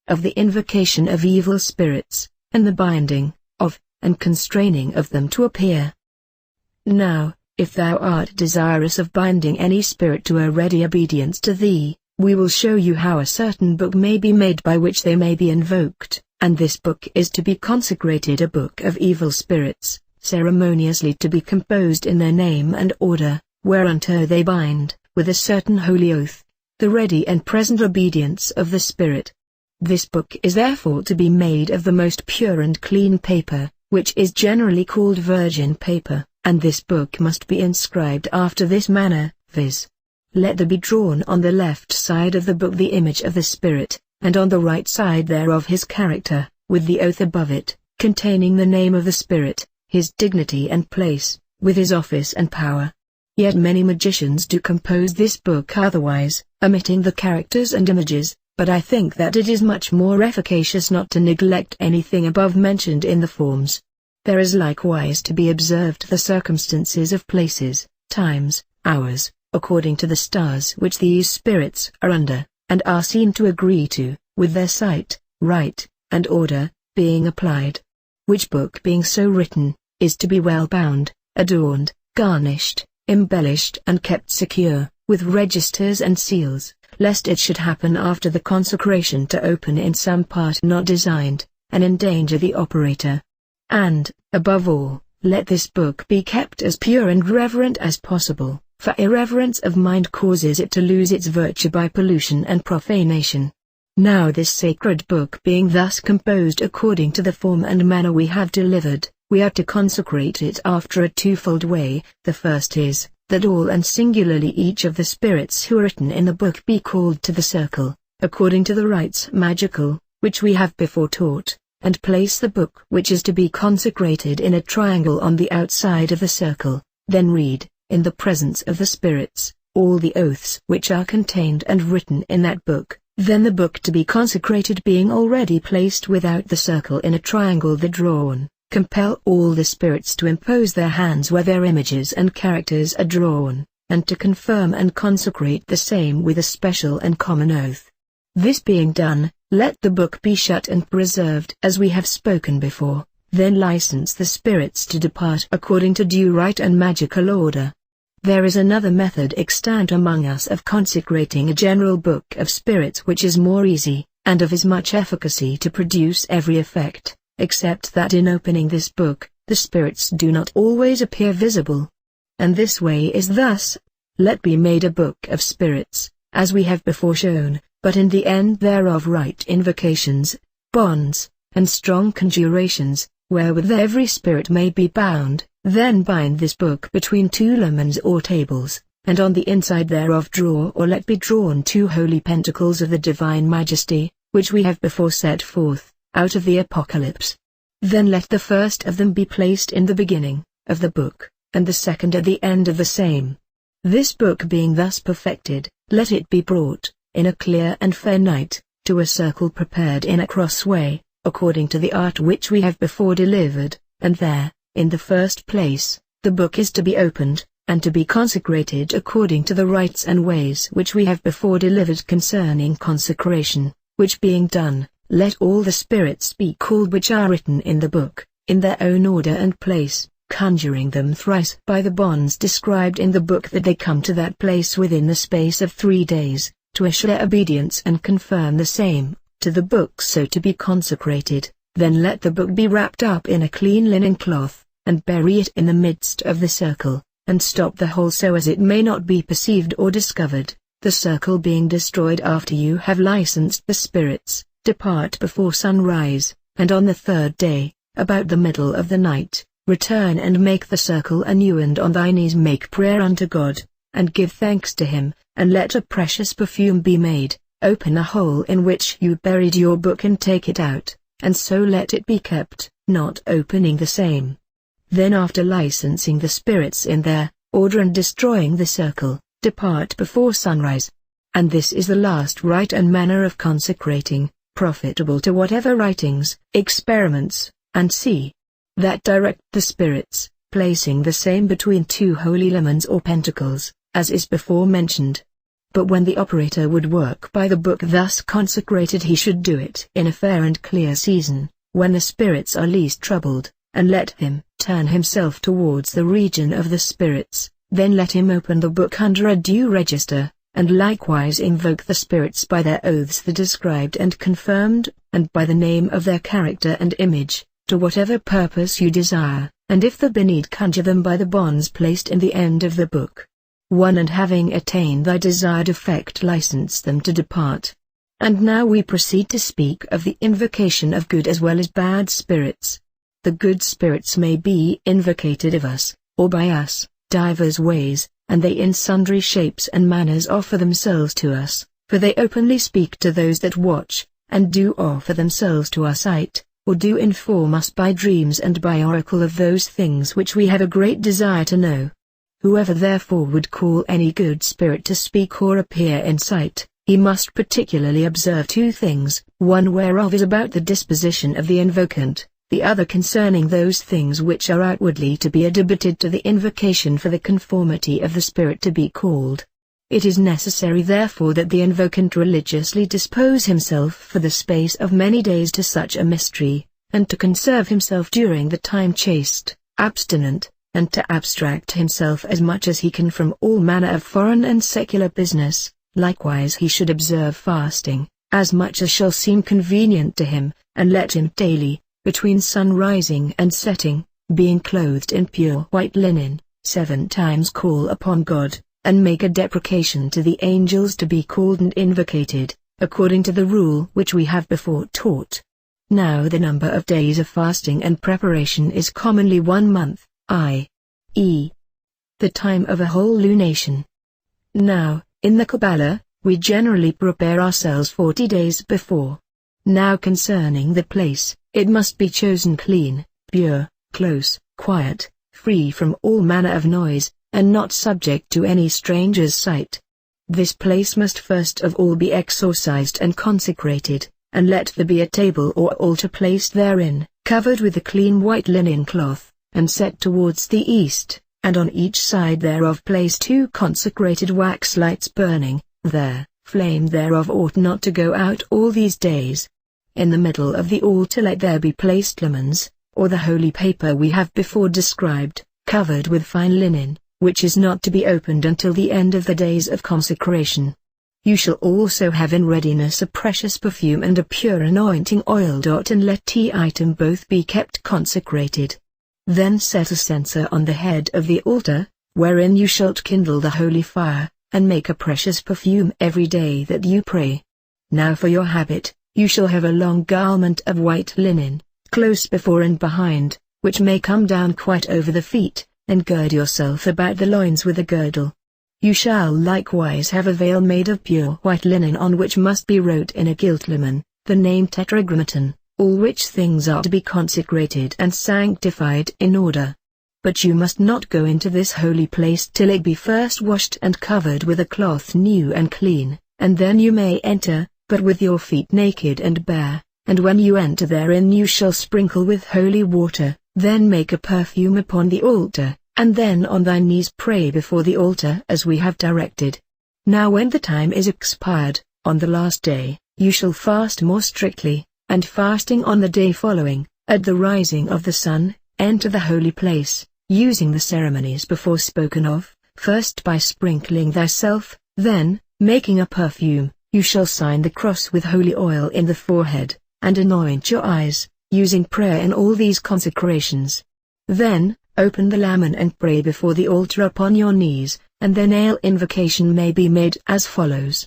of the invocation of evil spirits, and the binding of, and constraining of them to appear. Now, if thou art desirous of binding any spirit to a ready obedience to thee, we will show you how a certain book may be made by which they may be invoked, and this book is to be consecrated a book of evil spirits, ceremoniously to be composed in their name and order, whereunto they bind, with a certain holy oath, the ready and present obedience of the spirit. This book is therefore to be made of the most pure and clean paper, which is generally called virgin paper, and this book must be inscribed after this manner, viz. Let there be drawn on the left side of the book the image of the spirit, and on the right side thereof his character, with the oath above it, containing the name of the spirit, his dignity and place, with his office and power. Yet many magicians do compose this book otherwise, omitting the characters and images, but I think that it is much more efficacious not to neglect anything above mentioned in the forms. There is likewise to be observed the circumstances of places, times, hours, according to the stars which these spirits are under, and are seen to agree to, with their sight, right, and order, being applied. Which book being so written, is to be well bound, adorned, garnished, embellished and kept secure, with registers and seals, lest it should happen after the consecration to open in some part not designed, and endanger the operator. And, above all, let this book be kept as pure and reverent as possible, for irreverence of mind causes it to lose its virtue by pollution and profanation. Now this sacred book being thus composed according to the form and manner we have delivered, we are to consecrate it after a twofold way. The first is, that all and singularly each of the spirits who are written in the book be called to the circle, according to the rites magical, which we have before taught, and place the book which is to be consecrated in a triangle on the outside of the circle, then read, in the presence of the spirits, all the oaths which are contained and written in that book. Then the book to be consecrated being already placed without the circle in a triangle the drawn, compel all the spirits to impose their hands where their images and characters are drawn, and to confirm and consecrate the same with a special and common oath. This being done, let the book be shut and preserved as we have spoken before, then license the spirits to depart according to due right and magical order. There is another method extant among us of consecrating a general book of spirits which is more easy, and of as much efficacy to produce every effect, except that in opening this book, the spirits do not always appear visible. And this way is thus: let be made a book of spirits, as we have before shown, but in the end thereof write invocations, bonds, and strong conjurations, wherewith every spirit may be bound. Then bind this book between two lamens or tables, and on the inside thereof draw or let be drawn 2 holy pentacles of the divine majesty, which we have before set forth, out of the Apocalypse. Then let the first of them be placed in the beginning of the book, and the second at the end of the same. This book being thus perfected, let it be brought, in a clear and fair night, to a circle prepared in a cross way, according to the art which we have before delivered, and there, in the first place, the book is to be opened, and to be consecrated according to the rites and ways which we have before delivered concerning consecration, which being done, let all the spirits be called which are written in the book, in their own order and place, conjuring them thrice by the bonds described in the book that they come to that place within the space of 3 days, to assure obedience and confirm the same, to the book so to be consecrated. Then let the book be wrapped up in a clean linen cloth, and bury it in the midst of the circle, and stop the hole so as it may not be perceived or discovered. The circle being destroyed after you have licensed the spirits, depart before sunrise, and on the 3rd day, about the middle of the night, return and make the circle anew, and on thy knees make prayer unto God, and give thanks to him, and let a precious perfume be made. Open a hole in which you buried your book and take it out, and so let it be kept, not opening the same. Then after licensing the spirits in their order and destroying the circle, depart before sunrise. And this is the last rite and manner of consecrating, profitable to whatever writings, experiments, and see that direct the spirits, placing the same between 2 holy lamens or pentacles, as is before mentioned. But when the operator would work by the book thus consecrated, he should do it in a fair and clear season, when the spirits are least troubled, and let him turn himself towards the region of the spirits. Then let him open the book under a due register, and likewise invoke the spirits by their oaths the described and confirmed, and by the name of their character and image, to whatever purpose you desire, and if there be need conjure them by the bonds placed in the end of the book. 1. And having attained thy desired effect, license them to depart. And now we proceed to speak of the invocation of good as well as bad spirits. The good spirits may be invocated of us, or by us, divers ways, and they in sundry shapes and manners offer themselves to us, for they openly speak to those that watch, and do offer themselves to our sight, or do inform us by dreams and by oracle of those things which we have a great desire to know. Whoever therefore would call any good spirit to speak or appear in sight, he must particularly observe 2 things, one whereof is about the disposition of the invocant, the other concerning those things which are outwardly to be adhibited to the invocation for the conformity of the spirit to be called. It is necessary therefore that the invocant religiously dispose himself for the space of many days to such a mystery, and to conserve himself during the time chaste, abstinent, and to abstract himself as much as he can from all manner of foreign and secular business. Likewise he should observe fasting, as much as shall seem convenient to him, and let him daily, between sun rising and setting, being clothed in pure white linen, 7 times call upon God, and make a deprecation to the angels to be called and invocated, according to the rule which we have before taught. Now the number of days of fasting and preparation is commonly 1 month, i.e., the time of a whole lunation. Now, in the Kabbalah, we generally prepare ourselves 40 days before. Now concerning the place, it must be chosen clean, pure, close, quiet, free from all manner of noise, and not subject to any stranger's sight. This place must first of all be exorcised and consecrated, and let there be a table or altar placed therein, covered with a clean white linen cloth, and set towards the east, and on each side thereof place 2 consecrated wax lights burning, there, flame thereof ought not to go out all these days. In the middle of the altar let there be placed lemons, or the holy paper we have before described, covered with fine linen, which is not to be opened until the end of the days of consecration. You shall also have in readiness a precious perfume and a pure anointing oil. And let item both be kept consecrated. Then set a censer on the head of the altar, wherein you shalt kindle the holy fire, and make a precious perfume every day that you pray. Now for your habit, you shall have a long garment of white linen, close before and behind, which may come down quite over the feet, and gird yourself about the loins with a girdle. You shall likewise have a veil made of pure white linen, on which must be wrote in a gilt lemon, the name Tetragrammaton, all which things are to be consecrated and sanctified in order. But you must not go into this holy place till it be first washed and covered with a cloth new and clean, and then you may enter, but with your feet naked and bare, and when you enter therein you shall sprinkle with holy water, then make a perfume upon the altar, and then on thy knees pray before the altar as we have directed. Now when the time is expired, on the last day, you shall fast more strictly, and fasting on the day following, at the rising of the sun, enter the holy place, using the ceremonies before spoken of, first by sprinkling thyself, then, making a perfume, you shall sign the cross with holy oil in the forehead, and anoint your eyes, using prayer in all these consecrations. Then, open the lammen and pray before the altar upon your knees, and then invocation may be made as follows.